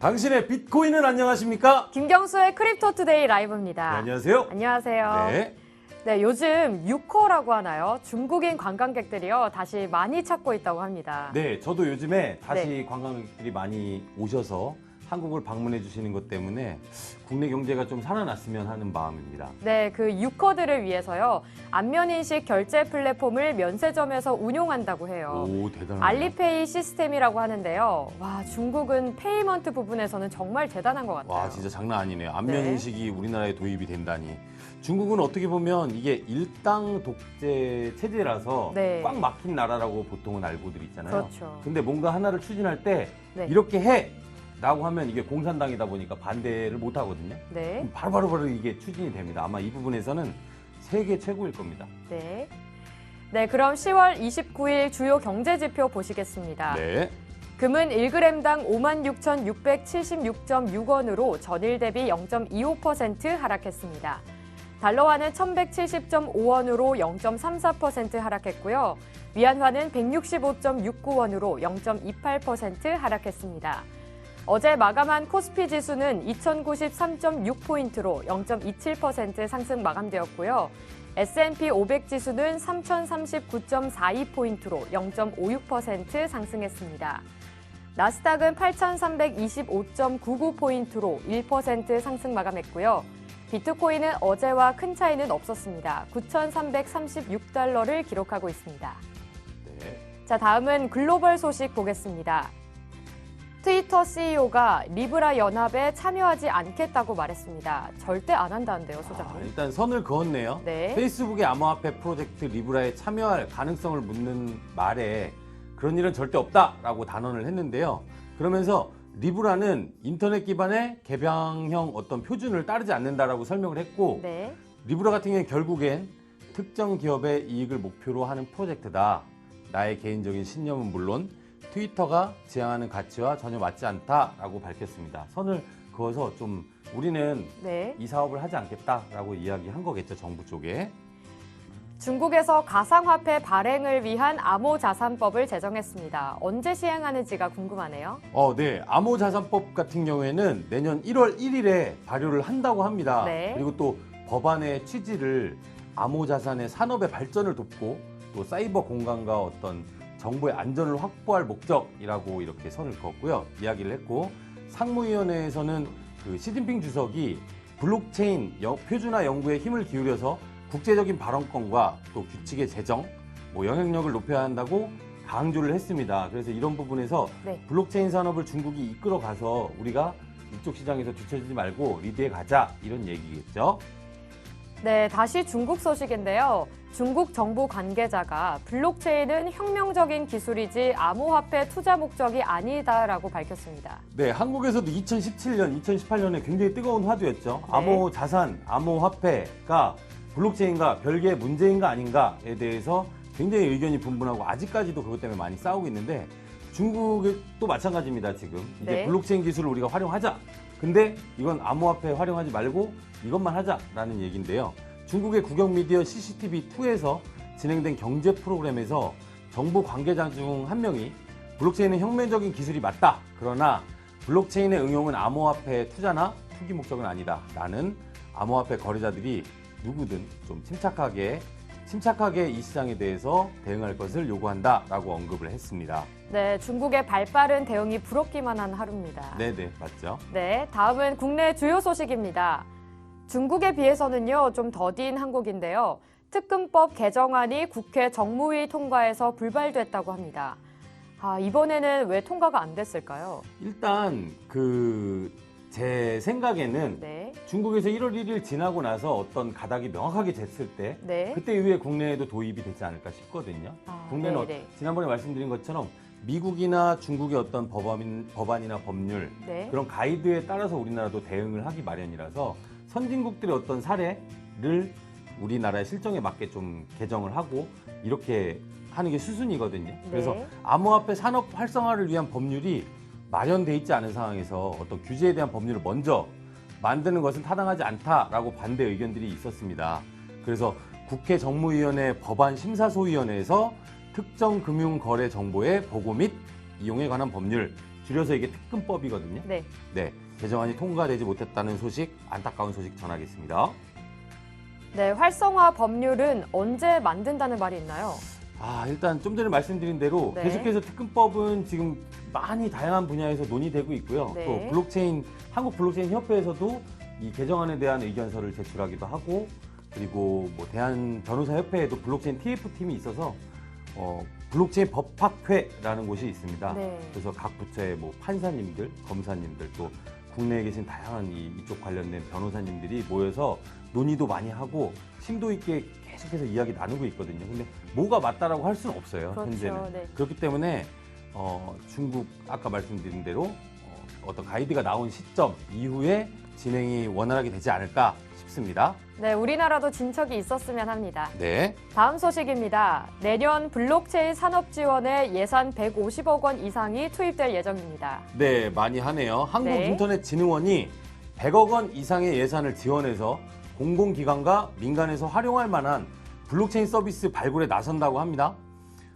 당신의 비트코인은 안녕하십니까? 김경수의 크립토투데이 라이브입니다. 네, 안녕하세요. 안녕하세요. 네. 네, 요즘 유커라고 하나요? 중국인 관광객들이요 다시 많이 찾고 있다고 합니다. 네, 저도 요즘에 다시 관광객들이 많이 오셔서 한국을 방문해 주시는 것 때문에 국내 경제가 좀 살아났으면 하는 마음입니다. 네, 그 유커들을 위해서요 안면인식 결제 플랫폼을 면세점에서 운용한다고 해요. 오, 대단하네요. 알리페이 시스템이라고 하는데요. 와, 중국은 페이먼트 부분에서는 정말 대단한 것 같아요. 와, 진짜 장난 아니네요. 안면인식이 우리나라에 도입이 된다니. 중국은 어떻게 보면 이게 일당 독재 체제라서 네. 꽉 막힌 나라라고 보통은 알고들 있잖아요. 그렇죠. 근데 뭔가 하나를 추진할 때 네. 이렇게 해! 라고 하면 이게 공산당이다 보니까 반대를 못 하거든요. 네. 바로 이게 추진이 됩니다. 아마 이 부분에서는 세계 최고일 겁니다. 네. 네, 그럼 10월 29일 주요 경제지표 보시겠습니다. 네. 금은 1g당 56,676.6원으로 전일 대비 0.25% 하락했습니다. 달러화는 1,170.5원으로 0.34% 하락했고요. 위안화는 165.69원으로 0.28% 하락했습니다. 어제 마감한 코스피 지수는 2,093.6포인트로 0.27% 상승 마감되었고요. S&P 500 지수는 3,039.42포인트로 0.56% 상승했습니다. 나스닥은 8,325.99포인트로 1% 상승 마감했고요. 비트코인은 어제와 큰 차이는 없었습니다. 9,336달러를 기록하고 있습니다. 네. 자, 다음은 글로벌 소식 보겠습니다. 트위터 CEO가 리브라 연합에 참여하지 않겠다고 말했습니다. 절대 안 한다는데요, 소장님. 일단 선을 그었네요. 네. 페이스북의 암호화폐 프로젝트 리브라에 참여할 가능성을 묻는 말에 그런 일은 절대 없다라고 단언을 했는데요. 그러면서 리브라는 인터넷 기반의 개방형 어떤 표준을 따르지 않는다라고 설명을 했고 네. 리브라 같은 경우는 결국엔 특정 기업의 이익을 목표로 하는 프로젝트다. 나의 개인적인 신념은 물론 트위터가 지향하는 가치와 전혀 맞지 않다라고 밝혔습니다. 선을 그어서 좀 우리는 네. 이 사업을 하지 않겠다라고 이야기한 거겠죠, 정부 쪽에. 중국에서 가상화폐 발행을 위한 암호자산법을 제정했습니다. 언제 시행하는지가 궁금하네요. 네. 암호자산법 같은 경우에는 내년 1월 1일에 발효를 한다고 합니다. 네. 그리고 또 법안의 취지를 암호자산의 산업의 발전을 돕고 또 사이버 공간과 어떤 정보의 안전을 확보할 목적이라고 이렇게 선을 그었고요. 이야기를 했고 상무위원회에서는 그 시진핑 주석이 블록체인 표준화 연구에 힘을 기울여서 국제적인 발언권과 또 규칙의 제정, 영향력을 높여야 한다고 강조를 했습니다. 그래서 이런 부분에서 네. 블록체인 산업을 중국이 이끌어 가서 우리가 이쪽 시장에서 뒤처지지 말고 리드해 가자 이런 얘기겠죠. 네, 다시 중국 소식인데요. 중국 정부 관계자가 블록체인은 혁명적인 기술이지 암호화폐 투자 목적이 아니다라고 밝혔습니다. 네, 한국에서도 2017년, 2018년에 굉장히 뜨거운 화두였죠. 네. 암호자산, 암호화폐가 블록체인과 별개의 문제인가 아닌가에 대해서 굉장히 의견이 분분하고 아직까지도 그것 때문에 많이 싸우고 있는데 중국도 마찬가지입니다, 지금. 이제 네. 블록체인 기술을 우리가 활용하자. 근데 이건 암호화폐 활용하지 말고 이것만 하자라는 얘기인데요. 중국의 국영미디어 CCTV2에서 진행된 경제 프로그램에서 정부 관계자 중 한 명이 블록체인은 혁명적인 기술이 맞다. 그러나 블록체인의 응용은 암호화폐 투자나 투기 목적은 아니다. 라는 암호화폐 거래자들이 누구든 좀 침착하게 이 시장에 대해서 대응할 것을 요구한다라고 언급을 했습니다. 네, 중국의 발빠른 대응이 부럽기만 한 하루입니다. 네네, 맞죠. 네, 다음은 국내 주요 소식입니다. 중국에 비해서는요, 좀 더딘 한국인데요. 특근법 개정안이 국회 정무위 통과해서 불발됐다고 합니다. 이번에는 왜 통과가 안 됐을까요? 일단 제 생각에는 네. 중국에서 1월 1일 지나고 나서 어떤 가닥이 명확하게 졌을 때 네. 그때 이후에 국내에도 도입이 되지 않을까 싶거든요. 국내는 네네. 지난번에 말씀드린 것처럼 미국이나 중국의 어떤 법안이나 법률 네. 그런 가이드에 따라서 우리나라도 대응을 하기 마련이라서 선진국들의 어떤 사례를 우리나라의 실정에 맞게 좀 개정을 하고 이렇게 하는 게 수순이거든요. 그래서 네. 암호화폐 산업 활성화를 위한 법률이 마련돼 있지 않은 상황에서 어떤 규제에 대한 법률을 먼저 만드는 것은 타당하지 않다라고 반대 의견들이 있었습니다. 그래서 국회 정무위원회 법안심사소위원회에서 특정 금융거래 정보의 보고 및 이용에 관한 법률 줄여서 이게 특근법이거든요. 네. 네, 개정안이 통과되지 못했다는 소식, 안타까운 소식 전하겠습니다. 네, 활성화 법률은 언제 만든다는 말이 있나요? 일단 좀 전에 말씀드린 대로 네. 계속해서 특근법은 지금 많이 다양한 분야에서 논의되고 있고요. 네. 또 블록체인, 한국 블록체인 협회에서도 이 개정안에 대한 의견서를 제출하기도 하고, 그리고 뭐 대한 변호사 협회에도 블록체인 TF팀이 있어서 블록체인 법학회라는 곳이 있습니다. 네. 그래서 각 부처의 뭐 판사님들, 검사님들, 또 국내에 계신 다양한 이쪽 관련된 변호사님들이 모여서 논의도 많이 하고 심도 있게 계속해서 이야기 나누고 있거든요. 근데 뭐가 맞다라고 할 수는 없어요. 그렇죠. 현재는. 네. 그렇기 때문에 중국 아까 말씀드린 대로 어떤 가이드가 나온 시점 이후에 진행이 원활하게 되지 않을까 싶습니다. 네, 우리나라도 진척이 있었으면 합니다. 네. 다음 소식입니다. 내년 블록체인 산업 지원에 예산 150억 원 이상이 투입될 예정입니다. 네, 많이 하네요. 한국인터넷진흥원이 100억 원 이상의 예산을 지원해서 공공기관과 민간에서 활용할 만한 블록체인 서비스 발굴에 나선다고 합니다.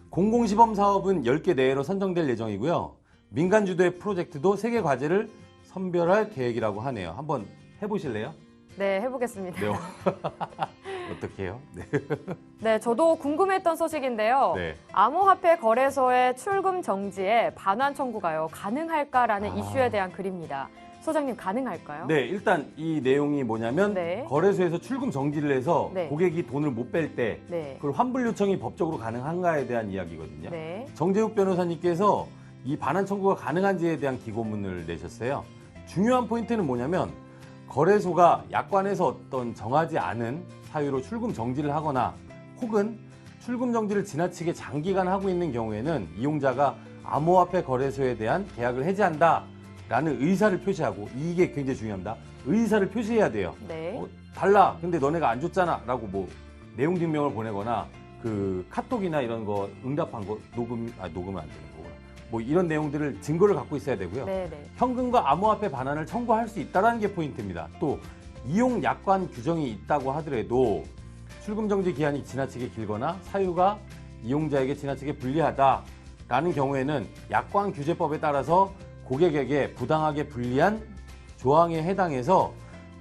공공시범 사업은 10개 내외로 선정될 예정이고요. 민간 주도의 프로젝트도 3개 과제를 선별할 계획이라고 하네요. 한번 해보실래요? 네, 해보겠습니다. 네. 어떻게 해요? 네. 네, 저도 궁금했던 소식인데요. 네. 암호화폐 거래소의 출금 정지에 반환 청구가요 가능할까라는 이슈에 대한 글입니다. 소장님 가능할까요? 네, 일단 이 내용이 뭐냐면 네. 거래소에서 출금 정지를 해서 네. 고객이 돈을 못 뺄 때 네. 그걸 환불 요청이 법적으로 가능한가에 대한 이야기거든요. 네. 정재욱 변호사님께서 이 반환 청구가 가능한지에 대한 기고문을 내셨어요. 중요한 포인트는 뭐냐면 거래소가 약관에서 어떤 정하지 않은 사유로 출금 정지를 하거나 혹은 출금 정지를 지나치게 장기간 하고 있는 경우에는 이용자가 암호화폐 거래소에 대한 계약을 해지한다라는 의사를 표시하고, 이게 굉장히 중요합니다. 의사를 표시해야 돼요. 네. 달라. 근데 너네가 안 줬잖아. 라고 뭐 내용 증명을 보내거나 그 카톡이나 이런 거 응답한 거 녹음은 안 되는 거구나. 뭐 이런 내용들을 증거를 갖고 있어야 되고요. 네, 네. 현금과 암호화폐 반환을 청구할 수 있다는 게 포인트입니다. 또 이용 약관 규정이 있다고 하더라도 출금 정지 기한이 지나치게 길거나 사유가 이용자에게 지나치게 불리하다라는 경우에는 약관 규제법에 따라서 고객에게 부당하게 불리한 조항에 해당해서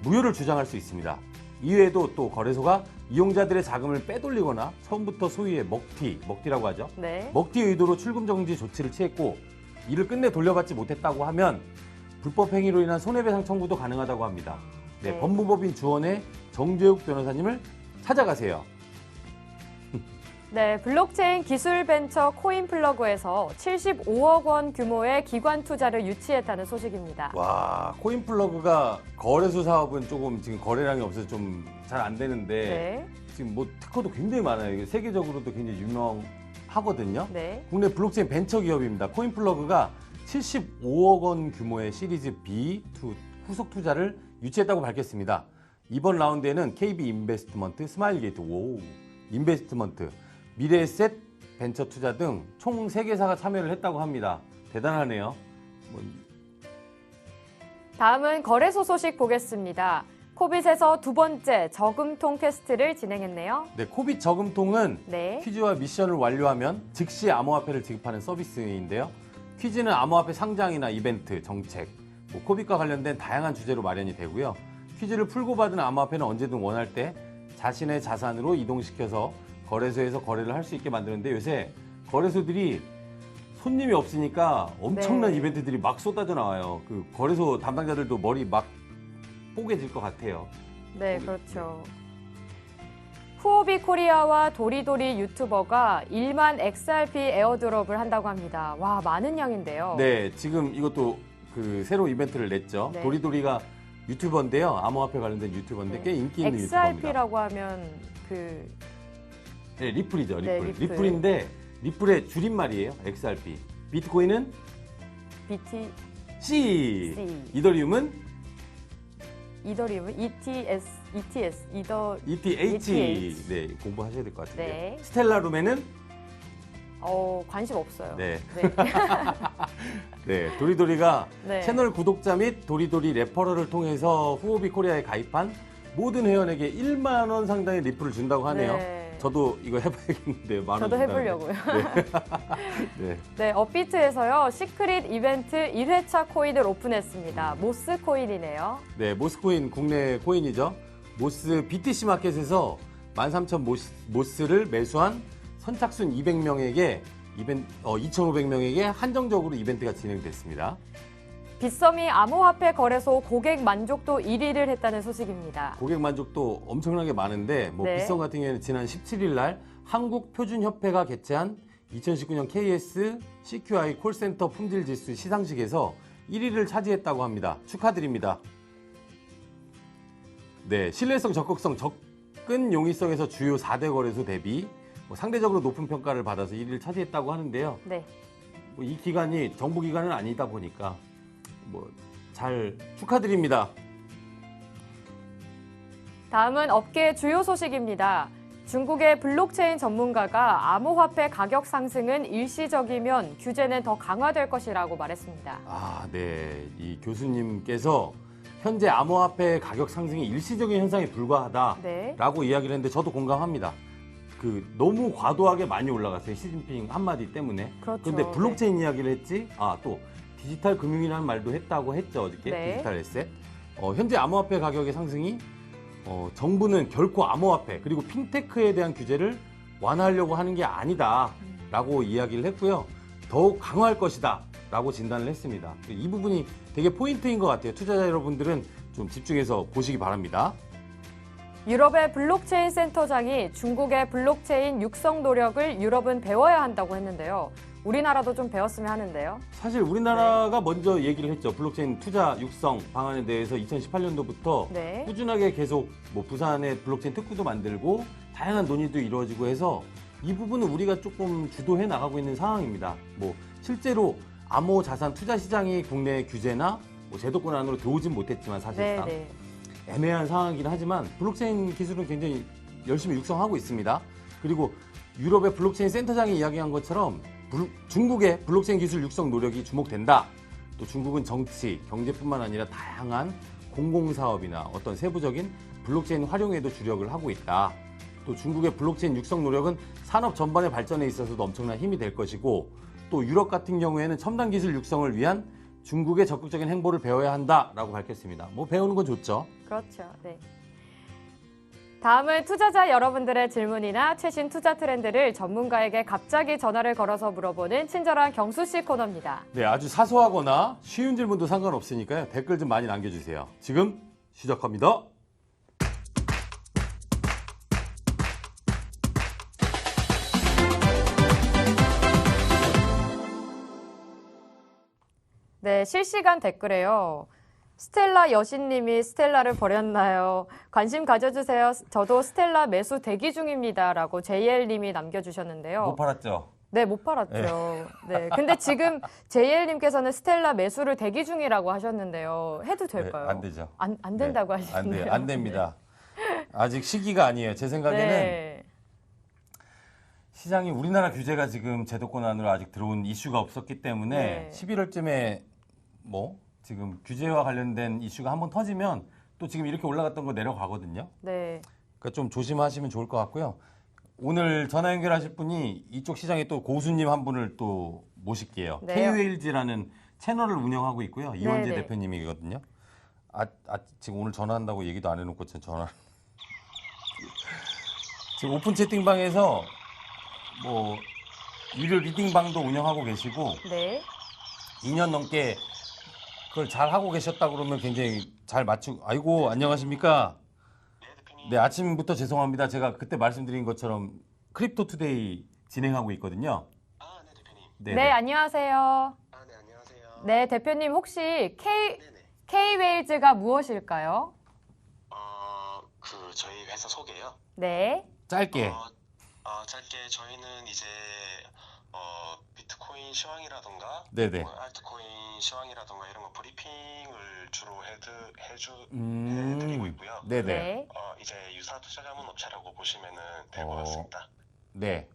무효를 주장할 수 있습니다. 이외에도 또 거래소가 이용자들의 자금을 빼돌리거나 처음부터 소위의 먹튀라고 하죠. 네. 먹튀 의도로 출금 정지 조치를 취했고 이를 끝내 돌려받지 못했다고 하면 불법 행위로 인한 손해배상 청구도 가능하다고 합니다. 네, 네. 법무법인 주원의 정재욱 변호사님을 찾아가세요. 네, 블록체인 기술 벤처 코인플러그에서 75억 원 규모의 기관 투자를 유치했다는 소식입니다. 와, 코인플러그가 거래소 사업은 조금 지금 거래량이 없어서 좀 잘 안 되는데 네. 지금 뭐 특허도 굉장히 많아요. 이게 세계적으로도 굉장히 유명하거든요. 네. 국내 블록체인 벤처 기업입니다. 코인플러그가 75억 원 규모의 시리즈 B2 후속 투자를 유치했다고 밝혔습니다. 이번 라운드에는 KB 인베스트먼트, 스마일게이트, 인베스트먼트, 미래에셋 벤처 투자 등 총 3개사가 참여를 했다고 합니다. 대단하네요. 다음은 거래소 소식 보겠습니다. 코빗에서 두 번째 저금통 테스트를 진행했네요. 네, 코빗 저금통은 네. 퀴즈와 미션을 완료하면 즉시 암호화폐를 지급하는 서비스인데요. 퀴즈는 암호화폐 상장이나 이벤트, 정책, 코빗과 관련된 다양한 주제로 마련이 되고요. 퀴즈를 풀고 받은 암호화폐는 언제든 원할 때 자신의 자산으로 이동시켜서 거래소에서 거래를 할 수 있게 만드는데, 요새 거래소들이 손님이 없으니까 엄청난 네. 이벤트들이 막 쏟아져 나와요. 그 거래소 담당자들도 머리 막 뽀개질 것 같아요. 네, 그렇죠. 후오비 코리아와 도리도리 유튜버가 1만 XRP 에어드롭을 한다고 합니다. 와, 많은 양인데요. 네, 지금 이것도 그 새로 이벤트를 냈죠. 네. 도리도리가 유튜버인데요. 암호화폐 관련된 유튜버인데 네. 꽤 인기 있는 유튜버입니다. XRP라고 하면 네, 리플이죠. 리플. 네, 리플. 리플인데 리플의 줄임말이에요. XRP. 비트코인은 BT, C. C. 이더리움은 이더리움은 ETH. ETH. 네, 공부하셔야 될 것 같은데. 네. 스텔라룸에는 관심 없어요. 네. 네. 네, 도리도리가 네. 채널 구독자 및 도리도리 레퍼럴을 통해서 후오비 코리아에 가입한 모든 회원에게 1만 원 상당의 리플을 준다고 하네요. 네. 저도 이거 해봐야겠는데요. 만 원 저도 준다는데. 해보려고요. 네. 네, 업비트에서요. 시크릿 이벤트 1회차 코인을 오픈했습니다. 모스 코인이네요. 네, 모스코인 국내 코인이죠. 모스 BTC 마켓에서 13,000 모스를 매수한 선착순 200명에게 2,500명에게 한정적으로 이벤트가 진행됐습니다. 빗썸이 암호화폐 거래소 고객 만족도 1위를 했다는 소식입니다. 고객 만족도 엄청나게 많은데 뭐 네. 빗썸 같은 경우에는 지난 17일 날 한국표준협회가 개최한 2019년 KS CQI 콜센터 품질지수 시상식에서 1위를 차지했다고 합니다. 축하드립니다. 네, 신뢰성, 적극성, 접근 용이성에서 주요 4대 거래소 대비 상대적으로 높은 평가를 받아서 1위를 차지했다고 하는데요. 네. 이 기간이 정부 기간은 아니다 보니까 잘 축하드립니다. 다음은 업계 주요 소식입니다. 중국의 블록체인 전문가가 암호화폐 가격 상승은 일시적이면 규제는 더 강화될 것이라고 말했습니다. 네. 이 교수님께서 현재 암호화폐 가격 상승이 일시적인 현상에 불과하다라고 네. 이야기를 했는데 저도 공감합니다. 너무 과도하게 많이 올라갔어요. 시진핑 한마디 때문에. 그렇죠. 그런데 블록체인 이야기를 했지. 또 디지털 금융이라는 말도 했다고 했죠. 어저께. 네. 디지털 에셋. 현재 암호화폐 가격의 상승이 정부는 결코 암호화폐 그리고 핀테크에 대한 규제를 완화하려고 하는 게 아니다라고 이야기를 했고요. 더욱 강화할 것이다라고 진단을 했습니다. 이 부분이 되게 포인트인 것 같아요. 투자자 여러분들은 좀 집중해서 보시기 바랍니다. 유럽의 블록체인 센터장이 중국의 블록체인 육성 노력을 유럽은 배워야 한다고 했는데요. 우리나라도 좀 배웠으면 하는데요. 사실 우리나라가 먼저 얘기를 했죠. 블록체인 투자 육성 방안에 대해서 2018년도부터 네. 꾸준하게 계속 부산에 블록체인 특구도 만들고 다양한 논의도 이루어지고 해서 이 부분은 우리가 조금 주도해 나가고 있는 상황입니다. 실제로 암호 자산 투자 시장이 국내 규제나 제도권 안으로 들어오진 못했지만 사실상 네. 애매한 상황이긴 하지만 블록체인 기술은 굉장히 열심히 육성하고 있습니다. 그리고 유럽의 블록체인 센터장이 이야기한 것처럼 중국의 블록체인 기술 육성 노력이 주목된다. 또 중국은 정치, 경제뿐만 아니라 다양한 공공사업이나 어떤 세부적인 블록체인 활용에도 주력을 하고 있다. 또 중국의 블록체인 육성 노력은 산업 전반의 발전에 있어서도 엄청난 힘이 될 것이고 또 유럽 같은 경우에는 첨단 기술 육성을 위한 중국의 적극적인 행보를 배워야 한다라고 밝혔습니다. 배우는 건 좋죠. 그렇죠. 네. 다음은 투자자 여러분들의 질문이나 최신 투자 트렌드를 전문가에게 갑자기 전화를 걸어서 물어보는 친절한 경수 씨 코너입니다. 네, 아주 사소하거나 쉬운 질문도 상관없으니까요. 댓글 좀 많이 남겨주세요. 지금 시작합니다. 네, 실시간 댓글에요. 스텔라 여신님이 스텔라를 버렸나요? 관심 가져주세요. 저도 스텔라 매수 대기 중입니다. 라고 JL님이 남겨주셨는데요. 못 팔았죠? 네, 못 팔았죠. 네. 근데 지금 JL님께서는 스텔라 매수를 대기 중이라고 하셨는데요. 해도 될까요? 네, 안 되죠. 안 된다고 하시는데요. 안 됩니다. 아직 시기가 아니에요. 제 생각에는 네. 시장이 우리나라 규제가 지금 제도권 안으로 아직 들어온 이슈가 없었기 때문에 네. 11월쯤에 지금 규제와 관련된 이슈가 한번 터지면 또 지금 이렇게 올라갔던 거 내려가거든요. 네. 그러니까 좀 조심하시면 좋을 것 같고요. 오늘 전화 연결하실 분이 이쪽 시장에 또 고수님 한 분을 또 모실게요. 네. KWLG라는 채널을 운영하고 있고요. 이원재 네. 대표님이거든요. 지금 오늘 전화한다고 얘기도 안 해놓고 전화. 지금 오픈 채팅방에서 유료 리딩방도 운영하고 계시고 네. 2년 넘게 그걸 잘 하고 계셨다 그러면 굉장히 잘 맞추고. 아이고, 안녕하십니까? 네, 아침부터 죄송합니다. 제가 그때 말씀드린 것처럼 크립토 투데이 진행하고 있거든요. 네, 대표님. 네, 안녕하세요. 네, 안녕하세요. 네, 대표님 혹시 네네. K-웨일즈가 무엇일까요? 저희 회사 소개요. 네. 짧게. 짧게 저희는 이제 비트코인 시황이라던가 네네. 알트코인 시황이라던가 이런 거 브리핑을 주로 해드리고 있고요. 네네. 네. 이제 유사 투자 자문 업체라고 보시면은 될 것 같습니다. 네.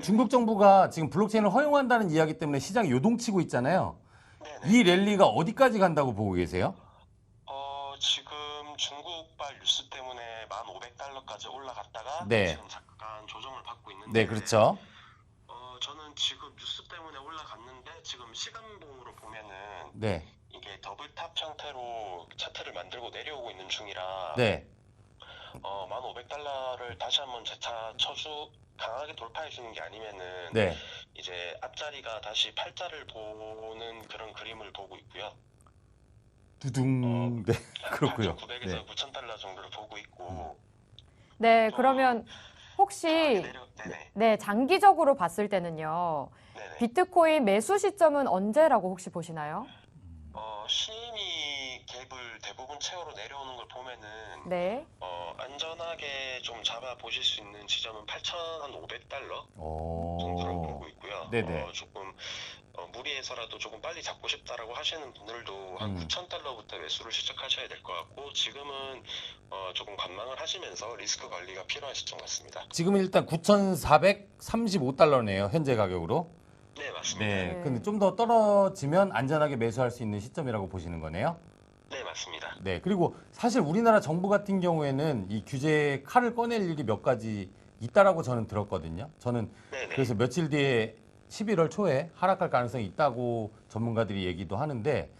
중국 정부가 지금 블록체인을 허용한다는 이야기 때문에 시장이 요동치고 있잖아요. 네네. 이 랠리가 어디까지 간다고 보고 계세요? 지금 중국발 뉴스 때문에 $1,500까지 올라갔다가 네. 지금 잠깐 네, 그렇죠. 저는 지금 뉴스 때문에 올라갔는데 지금 시간봉으로 보면은 네, 이게 더블탑 형태로 차트를 만들고 내려오고 있는 중이라 네. 1,500달러를 다시 한번 재차 강하게 돌파해 주는 게 아니면은 네. 이제 앞자리가 다시 팔자를 보는 그런 그림을 보고 있고요. 두둥. 네, 그렇고요. 8,900에서 네. 9,000달러 정도를 보고 있고. 네, 그러면 혹시 네네. 네, 장기적으로 봤을 때는요. 네네. 비트코인 매수 시점은 언제라고 혹시 보시나요? 신임이 갭을 대부분 채우러 내려오는 걸 보면은 네. 안전하게 좀 잡아 보실 수 있는 지점은 8,500달러 오. 정도를 보고 있고요. 네네. 조금 무리해서라도 조금 빨리 잡고 싶다라고 하시는 분들도 한 9,000달러부터 매수를 시작하셔야 될 것 같고, 지금은 조금 관망을 하시면서 리스크 관리가 필요한 시점 같습니다. 지금은 일단 9,435달러네요. 현재 가격으로. 네, 맞습니다. 네. 네. 근데 좀 더 떨어지면 안전하게 매수할 수 있는 시점이라고 보시는 거네요. 네, 맞습니다. 네. 그리고 사실 우리나라 정부 같은 경우에는 이 규제 칼을 꺼낼 일이 몇 가지 있다라고 저는 들었거든요. 저는 네네. 그래서 며칠 뒤에 11월 초에 하락할 가능성이 있다고 전문가들이 얘기도 하는데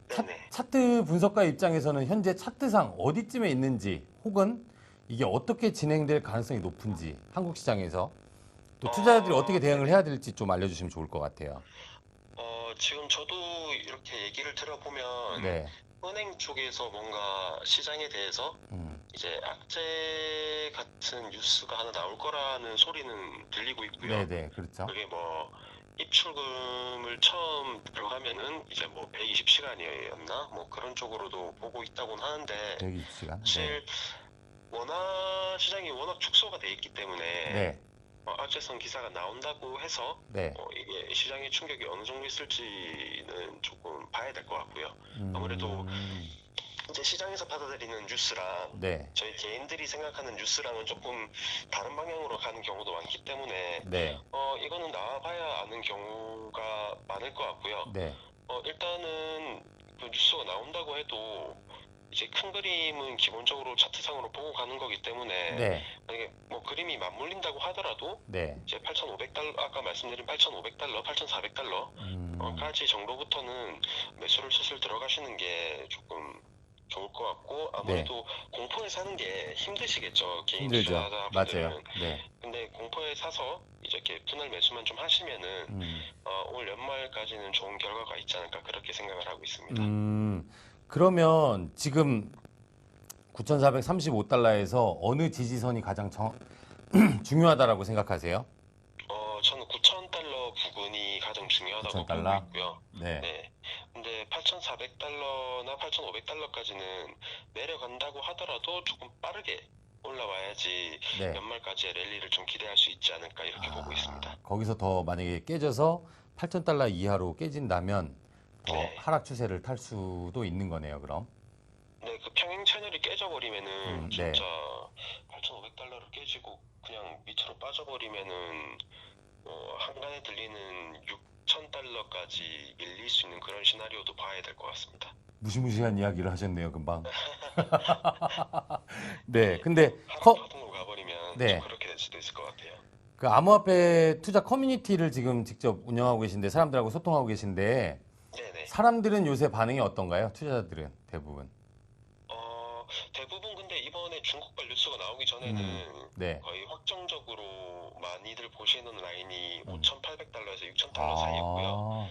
네네. 차트 분석가 입장에서는 현재 차트상 어디쯤에 있는지 혹은 이게 어떻게 진행될 가능성이 높은지 한국 시장에서 또 투자자들이 어떻게 대응을 해야 될지 좀 알려주시면 좋을 것 같아요. 지금 저도 이렇게 얘기를 들어보면 네. 은행 쪽에서 뭔가 시장에 대해서 이제 악재 같은 뉴스가 하나 나올 거라는 소리는 들리고 있고요. 네네, 그렇죠. 그게 뭐 입출금을 처음 들어가면은 이제 뭐 120시간이었나 뭐 그런 쪽으로도 보고 있다고는 하는데, 120시간. 사실 시장이 워낙 축소가 돼 있기 때문에 네. 악재성 기사가 나온다고 해서 네. 이게 시장의 충격이 어느 정도 있을지는 조금 봐야 될 것 같고요. 아무래도 이제 시장에서 받아들이는 뉴스랑 네. 저희 개인들이 생각하는 뉴스랑은 조금 다른 방향으로 가는 경우도 많기 때문에 네. 이거는 나와봐야 아는 경우가 많을 것 같고요. 네. 일단은 그 뉴스가 나온다고 해도 이제 큰 그림은 기본적으로 차트상으로 보고 가는 거기 때문에 네. 만약에 뭐 그림이 맞물린다고 하더라도 네. 이제 8,500달러, 아까 말씀드린 8,500달러, 8,400달러까지 정도부터는 매수를 슬슬 들어가시는 게 조금 좋을 것 같고, 아무래도 공포에 사는 게 힘드시겠죠, 개인 힘들죠. 투자자분들은. 맞아요. 네. 근데 공포에 사서 이제 이렇게 분할 매수만 좀 하시면은 올 연말까지는 좋은 결과가 있지 않을까 그렇게 생각을 하고 있습니다. 그러면 지금 9,435달러에서 어느 지지선이 가장 중요하다라고 생각하세요? 저는 9,000달러 부근이 가장 중요하다고 9,000달러? 보고 있고요. 네. 네. 근데 8,400달러나 8,500달러까지는 내려간다고 하더라도 조금 빠르게 올라와야지 네. 연말까지의 랠리를 좀 기대할 수 있지 않을까 이렇게 보고 있습니다. 거기서 더 만약에 깨져서 8,000달러 이하로 깨진다면 더 네. 하락 추세를 탈 수도 있는 거네요, 그럼. 네, 그 평행 채널이 깨져버리면은 네. 진짜 8,500달러를 깨지고 그냥 밑으로 빠져버리면은 한간에 들리는 6,000달러까지 밀릴 수 있는 그런 시나리오도 봐야 될 것 같습니다. 무시무시한 이야기를 하셨네요, 금방. 네, 근데 하락으로 가버리면 네. 좀 그렇게 될 수도 있을 것 같아요. 그 암호화폐 투자 커뮤니티를 지금 직접 운영하고 계신데 사람들하고 소통하고 계신데 네네. 사람들은 요새 반응이 어떤가요? 투자자들은 대부분. 대부분 근데 이번에 중국발 뉴스가 나오기 전에는 네. 거의 확정적으로 많이들 보시는 라인이 5,800달러에서 6,000달러 사이였고요.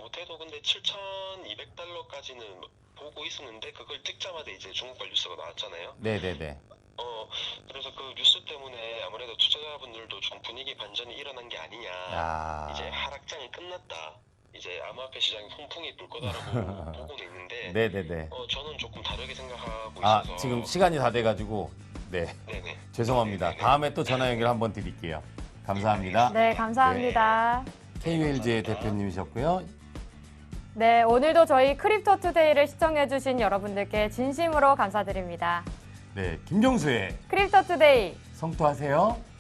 못해도 근데 7,200달러까지는 보고 있었는데 그걸 찍자마자 이제 중국발 뉴스가 나왔잖아요. 네네네. 그래서 그 뉴스 때문에 아무래도 투자자분들도 좀 분위기 반전이 일어난 게 아니냐. 이제 하락장이 끝났다. 이제 암호화폐 시장이 풍풍이 불 거다라고 보고는 있는데 네네네. 저는 조금 다르게 생각하고 있어서 지금 시간이 다 돼가지고 네. 네네. 죄송합니다. 네네네. 다음에 또 전화 연결 한번 드릴게요. 감사합니다. 네, 감사합니다. KULG의 대표님이셨고요. 네, 오늘도 저희 크립토 투데이를 시청해주신 여러분들께 진심으로 감사드립니다. 네, 김경수의 크립토 투데이 성투하세요.